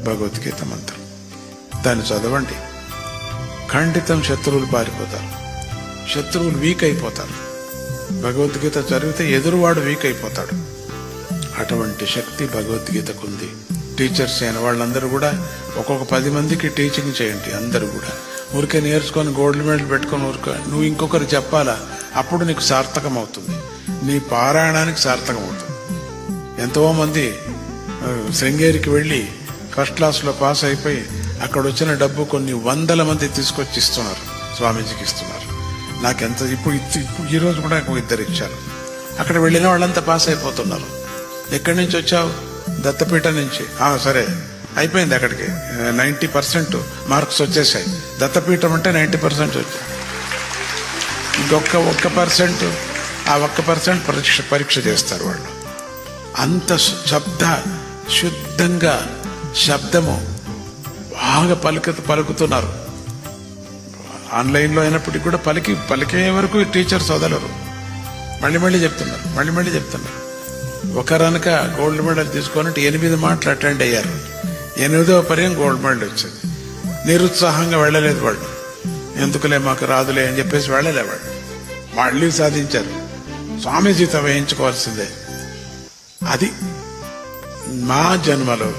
భగవద్గీత మంత్రం. దాన్ని చదవండి. ఖండితం శత్రువులు పారిపోతారు, శత్రువులు వీక్ అయిపోతారు. భగవద్గీత చదివితే ఎదురువాడు వీక్ అయిపోతాడు. అటువంటి శక్తి భగవద్గీతకు ఉంది. టీచర్స్ అయిన వాళ్ళందరూ కూడా ఒక్కొక్క 10 మందికి టీచింగ్ చేయండి. అందరూ కూడా ఊరికే నేర్చుకొని గోల్డ్ మెడల్ పెట్టుకొని నువ్వు ఇంకొకరు చెప్పాలా, అప్పుడు నీకు సార్థకం అవుతుంది, నీ పారాయణానికి సార్థకం అవుతుంది. ఎంతో మంది శృంగేరికి వెళ్ళి ఫస్ట్ క్లాస్లో పాస్ అయిపోయి అక్కడ వచ్చిన డబ్బు కొన్ని 100 మంది తీసుకొచ్చి ఇస్తున్నారు, స్వామీజీకి ఇస్తున్నారు. నాకెంత ఇప్పుడు ఈ రోజు కూడా 2 ఇచ్చారు. అక్కడ వెళ్ళిన వాళ్ళంతా పాస్ అయిపోతున్నారు. ఎక్కడి నుంచి వచ్చావు? దత్తపీఠ నుంచి. సరే అయిపోయింది, అక్కడికి 90% మార్క్స్ వచ్చేసాయి. దత్తపీఠం అంటే 90% వచ్చాయి. ఇంకొక 1% ఆ 1% పరీక్ష చేస్తారు వాళ్ళు. అంత శుద్ధంగా శబ్దము బాగా పలుకుతున్నారు. ఆన్లైన్లో అయినప్పటికీ కూడా పలికే వరకు టీచర్స్ వదలరు. మళ్ళీ చెప్తున్నారు. ఒకరనక గోల్డ్ మెడల్ తీసుకొని 8 మాటలు అటెండ్ అయ్యారు. 8వ పర్యం గోల్డ్ మెడల్ వచ్చింది. నిరుత్సాహంగా వెళ్ళలేదు వాళ్ళు. ఎందుకులే మాకు రాదులే అని చెప్పేసి వెళ్ళలే వాళ్ళు. మళ్ళీ సాధించారు. స్వామీజీతో వేయించుకోవాల్సిందే. అది మా జన్మలో